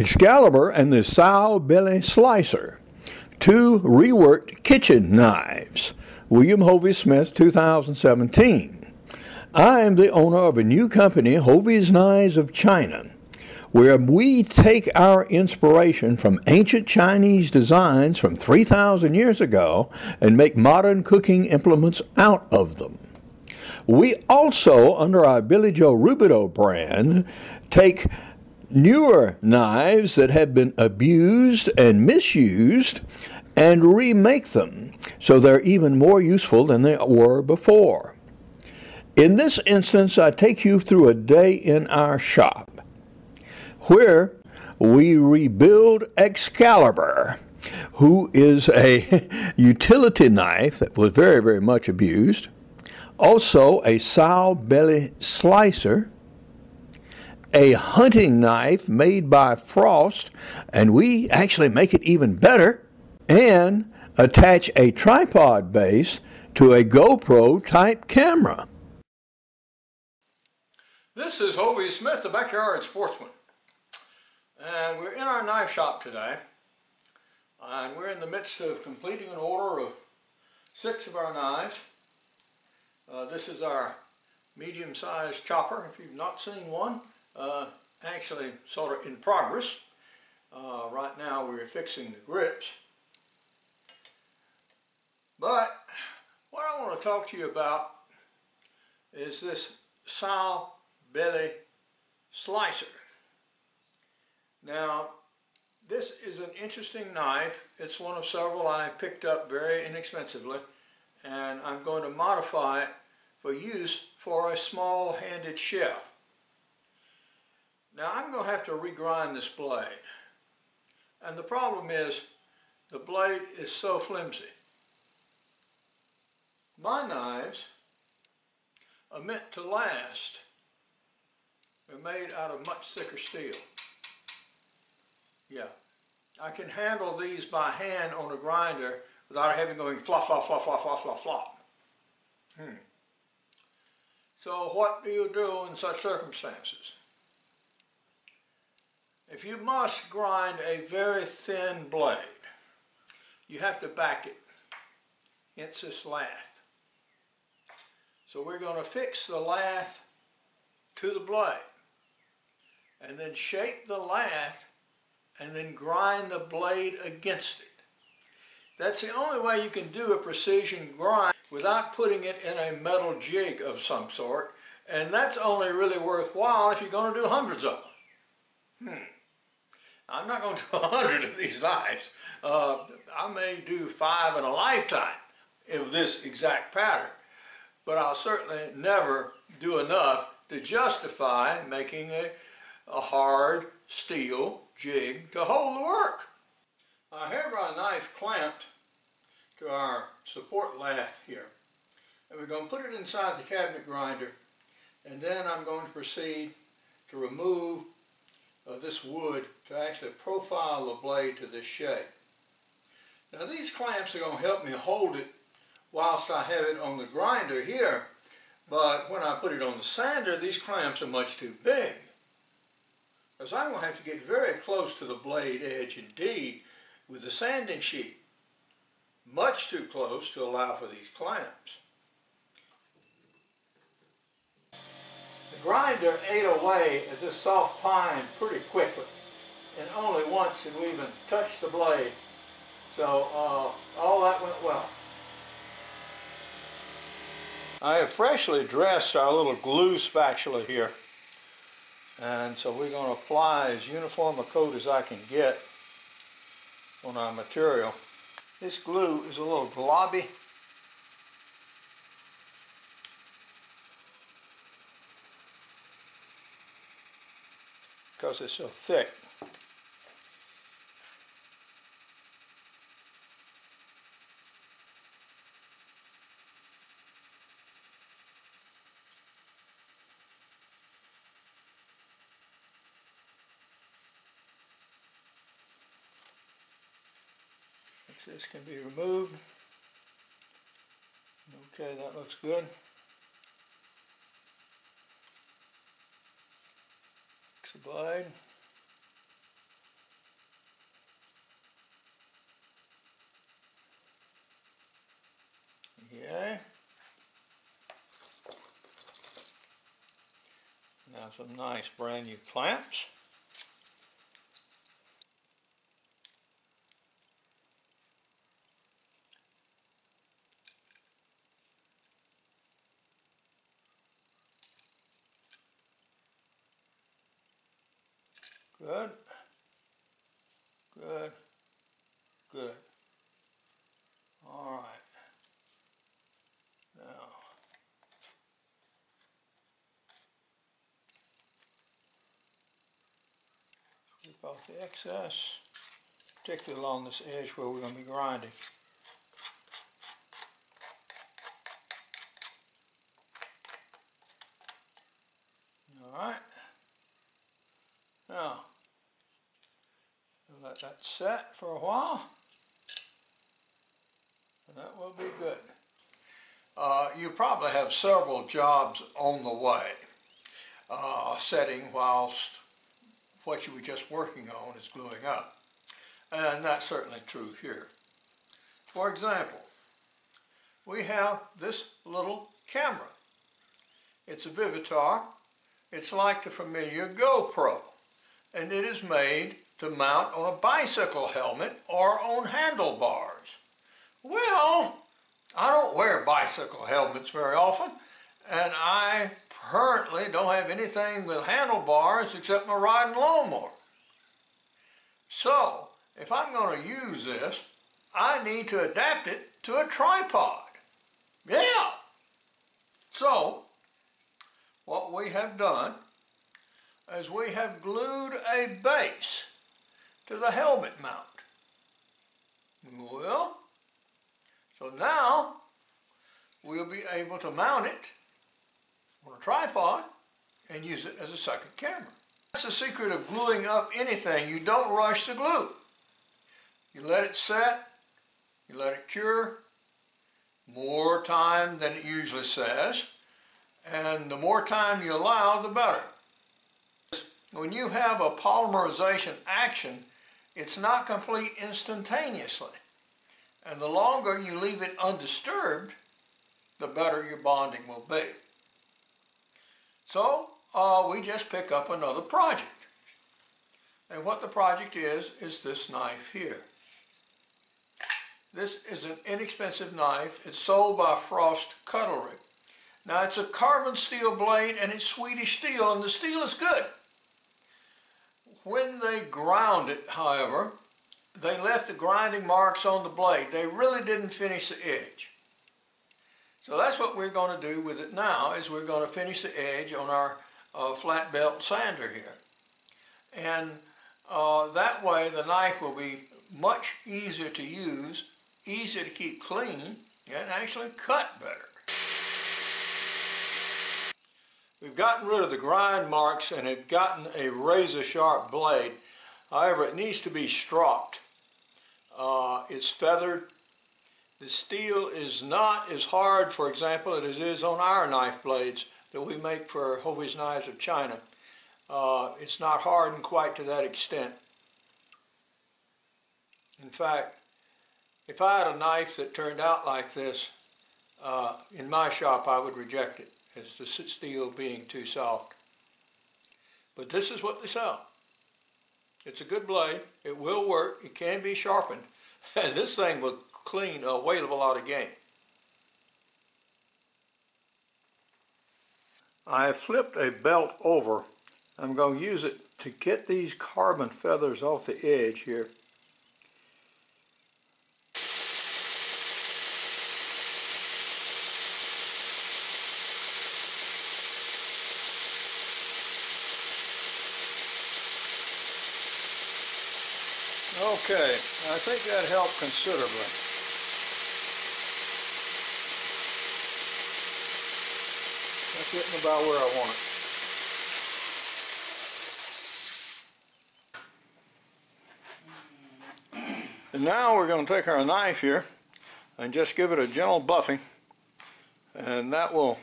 Excalibur and the Sow Belly Slicer, two reworked kitchen knives. William Hovey Smith, 2017. I am the owner of a new company, Hovey's Knives of China, where we take our inspiration from ancient Chinese designs from 3,000 years ago and make modern cooking implements out of them. We also, under our Billy Joe Rubidoux brand, take newer knives that have been abused and misused and remake them so they're even more useful than they were before. In this instance, I take you through a day in our shop where we rebuild Excalibur, who is a utility knife that was very, very much abused, also a sow belly slicer, a hunting knife made by Frost, and we actually make it even better, and attach a tripod base to a GoPro-type camera. This is Hovey Smith, the Backyard Sportsman, and we're in our knife shop today, and we're in the midst of completing an order of 6 of our knives. This is our medium-sized chopper, if you've not seen one. Actually sort of in progress. Right now we're fixing the grips. But what I want to talk to you about is this sow belly slicer. Now, this is an interesting knife. It's one of several I picked up very inexpensively, and I'm going to modify it for use for a small-handed chef. Now I'm going to have to regrind this blade, and the problem is the blade is so flimsy. My knives are meant to last. They're made out of much thicker steel. Yeah, I can handle these by hand on a grinder without having going flop, flop, flop, flop, flop, flop, flop. So what do you do in such circumstances? If you must grind a very thin blade, you have to back it, hence this lath. So we're going to fix the lath to the blade, and then shape the lath, and then grind the blade against it. That's the only way you can do a precision grind without putting it in a metal jig of some sort, and that's only really worthwhile if you're going to do hundreds of them. I'm not going to do 100 of these knives. I may do 5 in a lifetime of this exact pattern, but I'll certainly never do enough to justify making a hard steel jig to hold the work. I have our knife clamped to our support lath here, and we're going to put it inside the cabinet grinder, and then I'm going to proceed to remove this wood to actually profile the blade to this shape. Now these clamps are going to help me hold it whilst I have it on the grinder here, but when I put it on the sander, these clamps are much too big, because I'm going to have to get very close to the blade edge indeed with the sanding sheet, much too close to allow for these clamps. The grinder ate away at this soft pine pretty quickly, and only once did we even touch the blade, so all that went well. I have freshly dressed our little glue spatula here, and so we're going to apply as uniform a coat as I can get on our material. This glue is a little globby, because it's so thick. This can be removed. Okay, that looks good. Fix the blade. Find some nice brand new clamps. Good, good, good. All right. Now, sweep off the excess, particularly along this edge where we're going to be grinding. All right. Now, let that set for a while, and that will be good. You probably have several jobs on the way, setting whilst what you were just working on is gluing up. And that's certainly true here. For example, we have this little camera. It's a Vivitar. It's like the familiar GoPro, and it is made to mount on a bicycle helmet or on handlebars. Well, I don't wear bicycle helmets very often, and I currently don't have anything with handlebars except my riding lawnmower. So, if I'm going to use this, I need to adapt it to a tripod. Yeah! So, what we have done is we have glued a base to the helmet mount. Well, so now we'll be able to mount it on a tripod and use it as a second camera. That's the secret of gluing up anything. You don't rush the glue. You let it set, you let it cure, more time than it usually says, and the more time you allow, the better. When you have a polymerization action, it's not complete instantaneously. And the longer you leave it undisturbed, the better your bonding will be. So, we just pick up another project. And what the project is this knife here. This is an inexpensive knife. It's sold by Frost Cutlery. Now, it's a carbon steel blade, and it's Swedish steel, and the steel is good. When they ground it, however, they left the grinding marks on the blade. They really didn't finish the edge. So that's what we're going to do with it now, is we're going to finish the edge on our flat belt sander here. And that way the knife will be much easier to use, easier to keep clean, and actually cut better. We've gotten rid of the grind marks and have gotten a razor sharp blade. However, it needs to be stropped. It's feathered. The steel is not as hard, for example, as it is on our knife blades that we make for Hovey's Knives of China. It's not hardened quite to that extent. In fact, if I had a knife that turned out like this, in my shop I would reject it as the steel being too soft. But this is what they sell. It's a good blade. It will work. It can be sharpened. And this thing will clean a whale of a lot of game. I have flipped a belt over. I'm going to use it to get these carbon feathers off the edge here. Okay, I think that helped considerably. That's getting about where I want it. And now we're going to take our knife here and just give it a gentle buffing, and that will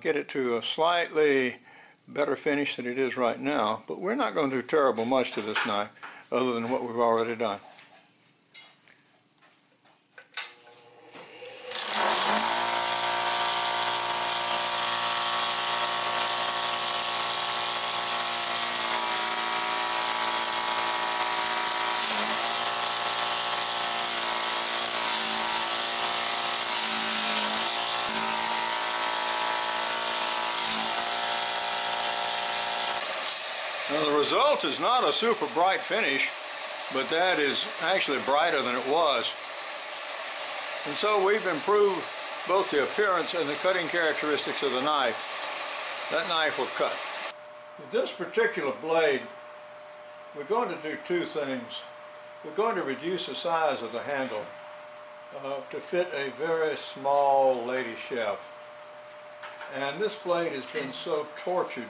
get it to a slightly better finish than it is right now. But we're not going to do terrible much to this knife other than what we've already done. result is not a super bright finish, but that is actually brighter than it was. And so we've improved both the appearance and the cutting characteristics of the knife. That knife will cut. With this particular blade, we're going to do two things. We're going to reduce the size of the handle to fit a very small lady chef. And this blade has been so tortured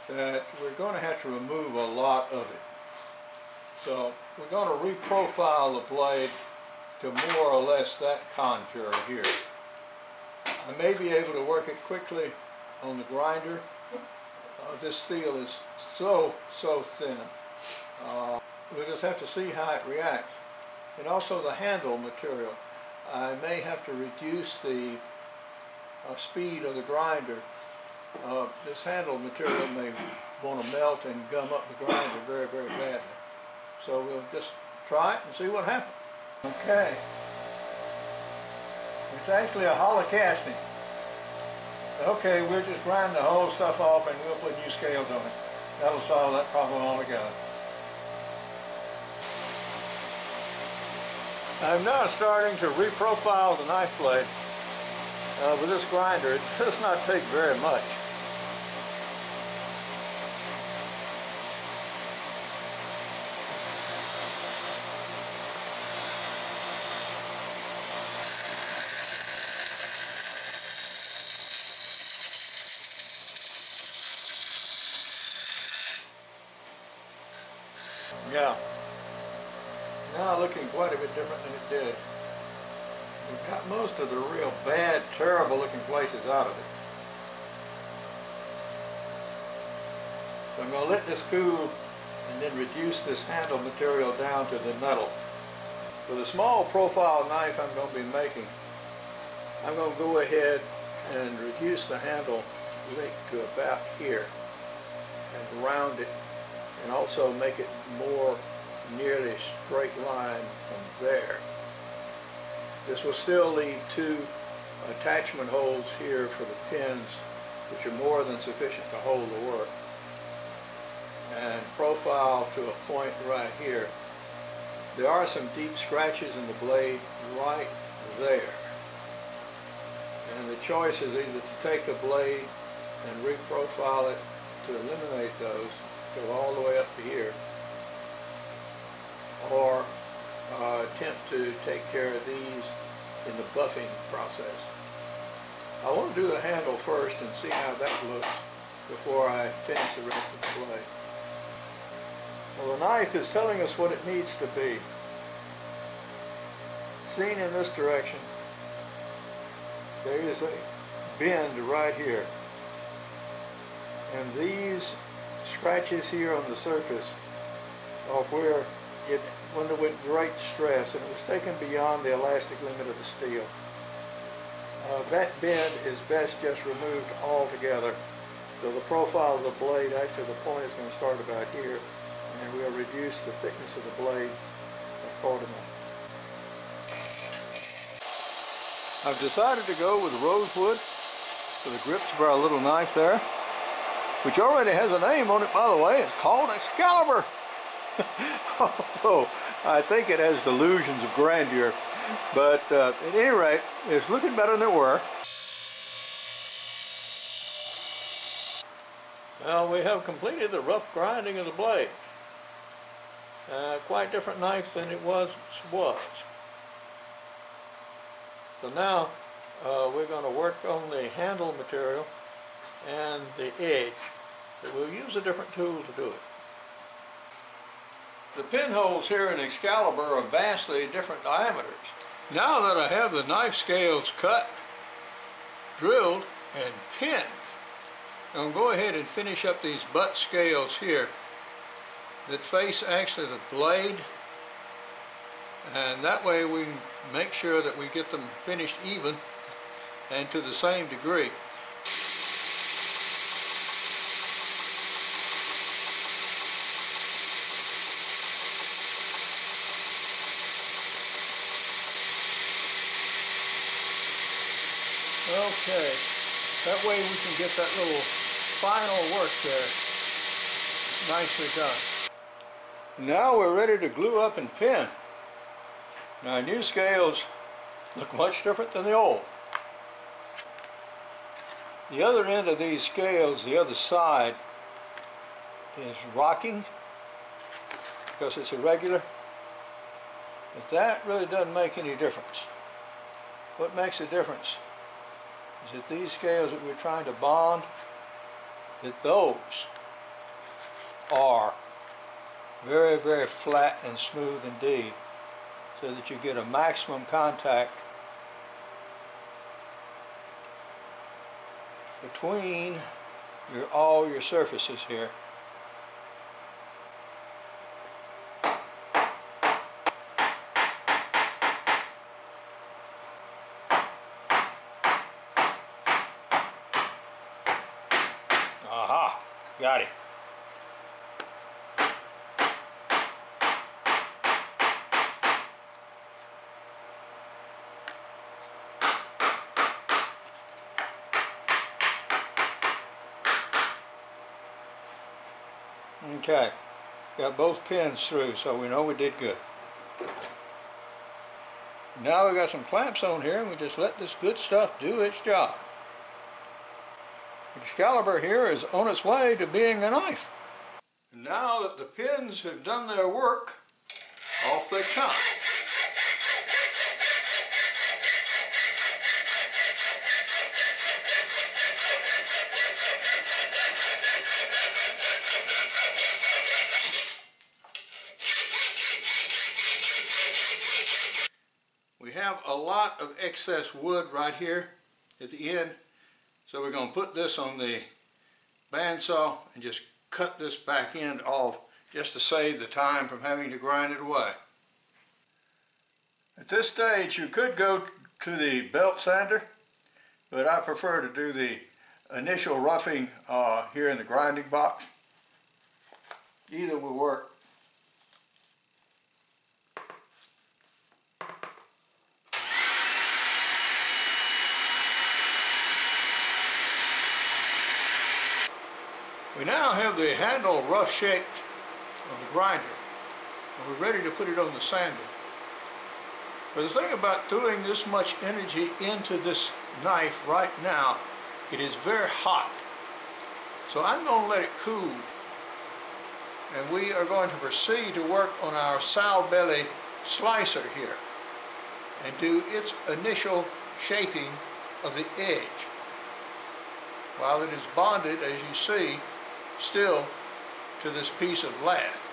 that we're going to have to remove a lot of it. So we're going to reprofile the blade to more or less that contour here. I may be able to work it quickly on the grinder. This steel is so thin. We'll just have to see how it reacts. And also the handle material. I may have to reduce the speed of the grinder. This handle material may want to melt and gum up the grinder very badly. So we'll just try it and see what happens. Okay. It's actually a hollow casting. Okay, we'll just grind the whole stuff off and we'll put new scales on it. That'll solve that problem altogether. I'm now starting to reprofile the knife blade with this grinder. It does not take very much. Yeah. Now looking quite a bit different than it did. We've got most of the real bad, terrible looking places out of it. So I'm going to let this cool and then reduce this handle material down to the metal. For the small profile knife I'm going to be making, I'm going to go ahead and reduce the handle length to about here and round it, and also make it more nearly straight line from there. This will still leave two attachment holes here for the pins, which are more than sufficient to hold the work, and profile to a point right here. There are some deep scratches in the blade right there, and the choice is either to take the blade and reprofile it to eliminate those, go all the way up to here, or attempt to take care of these in the buffing process. I want to do the handle first and see how that looks before I finish the rest of the blade. Well, the knife is telling us what it needs to be. Seen in this direction, there is a bend right here, and these scratches here on the surface are where it underwent great stress, and it was taken beyond the elastic limit of the steel. That bend is best just removed altogether. So the profile of the blade, actually the point is going to start about here, and we'll reduce the thickness of the blade accordingly. I've decided to go with rosewood for the grips of our little knife there, which already has a name on it, by the way. It's called Excalibur. Oh, I think it has delusions of grandeur, but at any rate, it's looking better than it were. Well, we have completed the rough grinding of the blade. Quite different knife than it was. So now we're going to work on the handle material and the edge, but we'll use a different tool to do it. The pinholes here in Excalibur are vastly different diameters. Now that I have the knife scales cut, drilled, and pinned, I'm going to go ahead and finish up these butt scales here that face actually the blade, and that way we can make sure that we get them finished even and to the same degree. Okay, that way we can get that little final work there. nicely done. Now we're ready to glue up and pin. Now our new scales look much different than the old. The other end of these scales, the other side, is rocking because it's irregular. But that really doesn't make any difference. What makes a difference is that these scales that we're trying to bond, that those are very, very flat and smooth indeed, so that you get a maximum contact between all your surfaces here. Aha, got it. Okay, got both pins through, so we know we did good. Now we got some clamps on here, and we just let this good stuff do its job. Excalibur here is on its way to being a knife. Now that the pins have done their work, off they come. We have a lot of excess wood right here at the end, so we're going to put this on the bandsaw and just cut this back end off just to save the time from having to grind it away. At this stage you could go to the belt sander, but I prefer to do the initial roughing here in the grinding box. Either will work. We now have the handle rough shaped on the grinder, and we're ready to put it on the sander. But the thing about doing this much energy into this knife right now, it is very hot. So I'm going to let it cool, and we are going to proceed to work on our sow belly slicer here and do its initial shaping of the edge. While it is bonded, as you see, still to this piece of lath.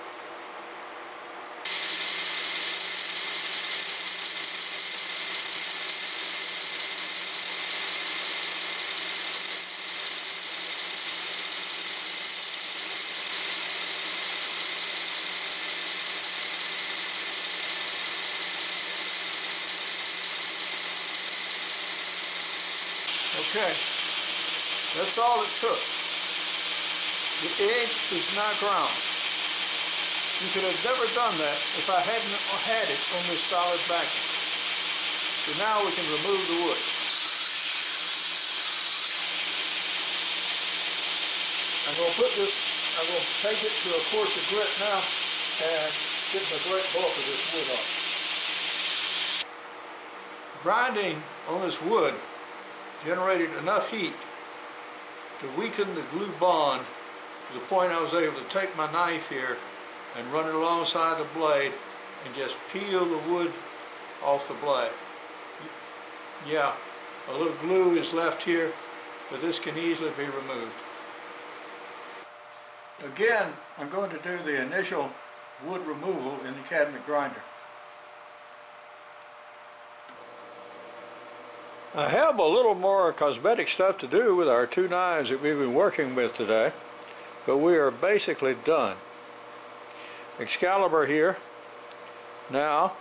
Okay, that's all it took. The edge is now ground. You could have never done that if I hadn't had it on this solid backing. So now we can remove the wood. I'm going to take it to a coarser grit now and get the great bulk of this wood off. Grinding on this wood generated enough heat to weaken the glue bond to the point I was able to take my knife here and run it alongside the blade and just peel the wood off the blade. Yeah, a little glue is left here, but this can easily be removed. Again, I'm going to do the initial wood removal in the cabinet grinder. I have a little more cosmetic stuff to do with our two knives that we've been working with today, but we are basically done. Excalibur here now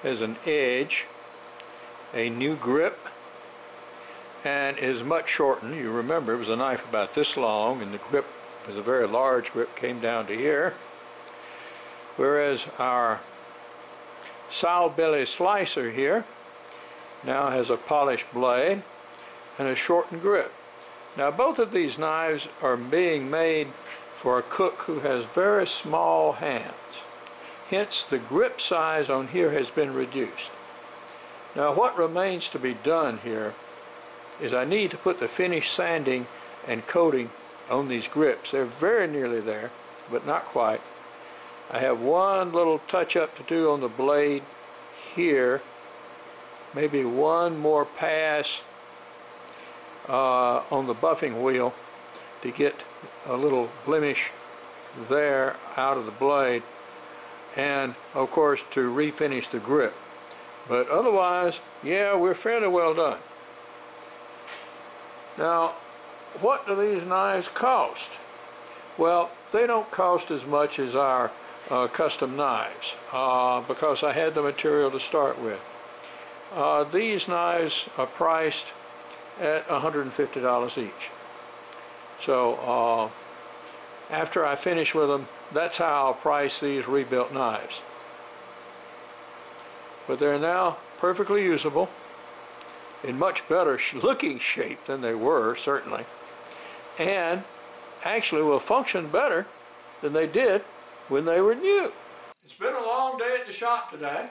has an edge, a new grip, and is much shortened. You remember it was a knife about this long, and the grip was a very large grip, came down to here. Whereas our sow belly slicer here now has a polished blade and a shortened grip. Now both of these knives are being made for a cook who has very small hands. Hence, the grip size on here has been reduced. Now, what remains to be done here is I need to put the finished sanding and coating on these grips. They're very nearly there, but not quite. I have one little touch-up to do on the blade here. Maybe one more pass on the buffing wheel to get a little blemish there out of the blade, and of course to refinish the grip. But otherwise, yeah, we're fairly well done. Now, what do these knives cost? Well, they don't cost as much as our custom knives because I had the material to start with. These knives are priced at $150 each. So after I finish with them, that's how I'll price these rebuilt knives. But they're now perfectly usable, in much better looking shape than they were, certainly, and actually will function better than they did when they were new. It's been a long day at the shop today,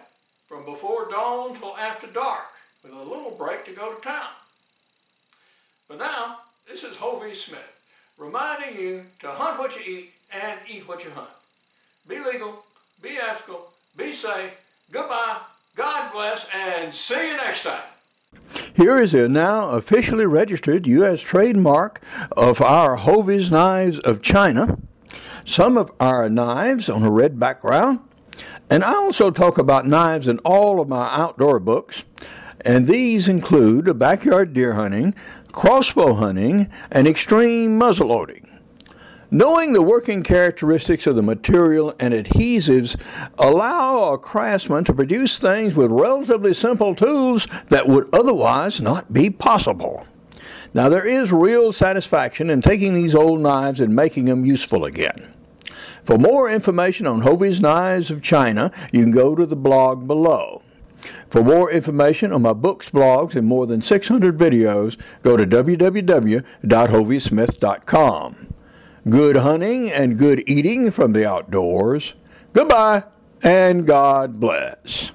from before dawn till after dark, with a little break to go to town. But now, this is Hovey Smith, reminding you to hunt what you eat and eat what you hunt. Be legal, be ethical, be safe, goodbye, God bless, and see you next time. Here is a now officially registered U.S. trademark of our Hovey's Knives of China. Some of our knives on a red background. And I also talk about knives in all of my outdoor books. And these include backyard deer hunting, crossbow hunting, and extreme muzzleloading. Knowing the working characteristics of the material and adhesives allow a craftsman to produce things with relatively simple tools that would otherwise not be possible. Now, there is real satisfaction in taking these old knives and making them useful again. For more information on Hovey's Knives of China, you can go to the blog below. For more information on my books, blogs, and more than 600 videos, go to www.hoveysmith.com. Good hunting and good eating from the outdoors. Goodbye, and God bless.